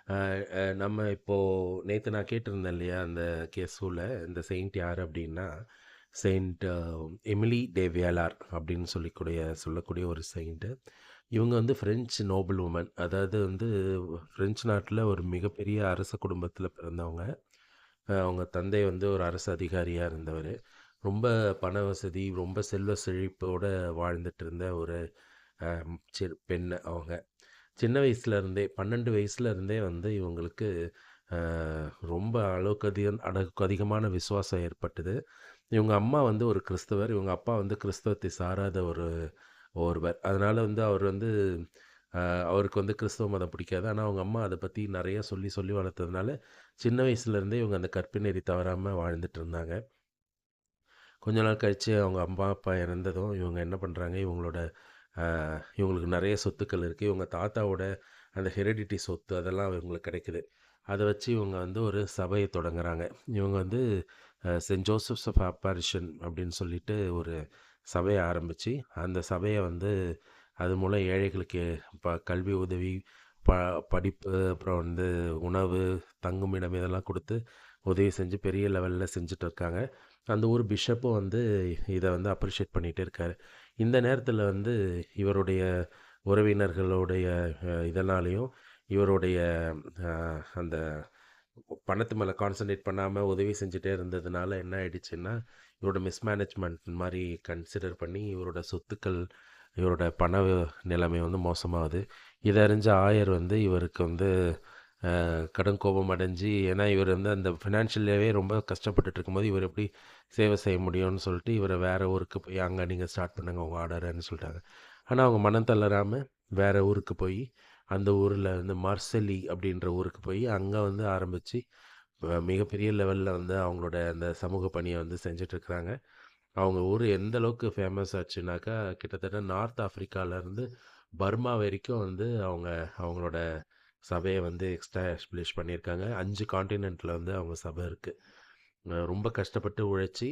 அ நம்ம இப்போது நேற்று நான் கேட்டிருந்தேன் இல்லையா அந்த கெஸ்ஸுல இந்த செயின்ட் யார் அப்படின்னா செயின்ட் எமிலி டே வியலார் அப்படின்னு சொல்லக்கூடிய ஒரு செயின்ட்டு. இவங்க வந்து ஃப்ரெஞ்சு நோபல் உமன், அதாவது வந்து ஃப்ரெஞ்சு நாட்டில் ஒரு மிகப்பெரிய அரச குடும்பத்தில் பிறந்தவங்க. அவங்க தந்தை வந்து ஒரு அரசு அதிகாரியாக இருந்தவர். ரொம்ப பண வசதி, ரொம்ப செல்வ செழிப்போடு வாழ்ந்துட்டு இருந்த ஒரு பெண் அவங்க. சின்ன வயசுலேருந்தே 12 வயசுலேருந்தே வந்து இவங்களுக்கு ரொம்ப அளவுக்கு அதிகமான விசுவாசம் ஏற்பட்டது. இவங்க அம்மா வந்து ஒரு கிறிஸ்தவர், இவங்க அப்பா வந்து கிறிஸ்தவத்தை சாராத ஒருவர். அதனால் வந்து அவர் வந்து அவருக்கு வந்து கிறிஸ்தவ மதம் பிடிக்காது. ஆனால் அவங்க அம்மா அதை பற்றி நிறைய சொல்லி சொல்லி வளர்த்ததுனால சின்ன வயசுலேருந்தே இவங்க அந்த கற்பு நெறி தவறாமல் வாழ்ந்துட்டு இருந்தாங்க. கொஞ்ச நாள் கழித்து அவங்க அம்மா அப்பா இறந்ததும் இவங்க என்ன பண்ணுறாங்க, இவங்களுக்கு நிறைய சொத்துக்கள் இருக்குது. இவங்க தாத்தாவோட அந்த ஹெரிடிட்டி சொத்து அதெல்லாம் இவங்களுக்கு கிடைக்குது. அதை வச்சு இவங்க வந்து ஒரு சபையை தொடங்குறாங்க. இவங்க வந்து செயின்ட் ஜோசப்ஸ் ஆஃப் அப்பாரிஷன் அப்படின்னு சொல்லிட்டு ஒரு சபையை ஆரம்பித்து அந்த சபையை வந்து அது மூலம் ஏழைகளுக்கு கல்வி உதவி, ப படிப்பு, அப்புறம் வந்து உணவு, தங்குமிடம் இதெல்லாம் கொடுத்து உதவி செஞ்சு பெரிய லெவலில் செஞ்சுட்டு இருக்காங்க. அந்த ஊர் பிஷப்பும் வந்து இதை வந்து அப்ரிஷியேட் பண்ணிகிட்டே இருக்கார். இந்த நேரத்தில் வந்து இவருடைய உறவினர்களுடைய இதனாலேயும் இவருடைய அந்த பணத்து மேலே கான்சன்ட்ரேட் பண்ணாமல் உதவி செஞ்சுட்டே இருந்ததுனால என்ன ஆயிடுச்சுன்னா, இவரோட மிஸ்மேனேஜ்மெண்ட் மாதிரி கன்சிடர் பண்ணி இவரோட சொத்துக்கள், இவரோட நிலைமை வந்து மோசமாகுது. இதை அறிஞ்ச ஆயர் வந்து இவருக்கு வந்து கடும் கோபம் அடைஞ்சு, ஏன்னா இவர் வந்து அந்த ஃபினான்ஷியலாகவே ரொம்ப கஷ்டப்பட்டுட்டு இருக்கும்போது இவர் எப்படி சேவை செய்ய முடியும்னு சொல்லிட்டு இவரை வேறு ஊருக்கு போய் அங்கே நீங்கள் ஸ்டார்ட் பண்ணுங்கள் உங்கள் ஆர்டர்ன்னு சொல்லிட்டாங்க. ஆனால் அவங்க மனம் தளராமல் வேறு ஊருக்கு போய் அந்த ஊரில் வந்து மார்செலி அப்படின்ற ஊருக்கு போய் அங்கே வந்து ஆரம்பித்து மிகப்பெரிய லெவலில் வந்து அவங்களோட அந்த சமூக பணியை வந்து செஞ்சிட்ருக்குறாங்க. அவங்க ஊர் எந்த அளவுக்கு ஃபேமஸ் ஆச்சுனாக்கா, கிட்டத்தட்ட நார்த் ஆஃப்ரிக்காவிலேருந்து பர்மா வரைக்கும் வந்து அவங்களோட சபையை வந்து எஸ்டாப்ளிஷ் பண்ணியிருக்காங்க. 5 கான்டினென்ட்டில் வந்து அவங்க சபை இருக்குது. ரொம்ப கஷ்டப்பட்டு உழைச்சி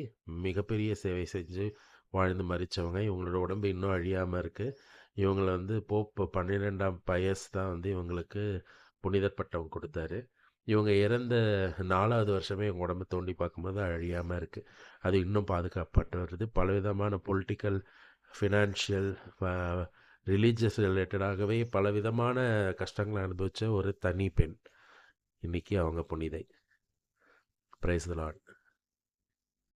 மிகப்பெரிய சேவை செஞ்சு வாழ்ந்து மரித்தவங்க. இவங்களோட உடம்பு இன்னும் அழியாமல் இருக்குது. இவங்கள வந்து போப் 12ஆம் பயஸ் தான் வந்து இவங்களுக்கு புனிதர் பட்டம் கொடுத்தாரு. இவங்க இறந்த 4வது வருஷமே இவங்க உடம்பு தோண்டி பார்க்கும்போது அழியாமல் இருக்குது. அது இன்னும் பாதுகாக்கப்பட்டு வருது. பலவிதமான பொலிட்டிக்கல், ஃபினான்ஷியல், ரிலீஜியஸ் ரிலேட்டடாகவே பலவிதமான கஷ்டங்களை அனுபவித்த ஒரு தனி பெண். இன்றைக்கி அவங்க புனிதை. Praise the Lord.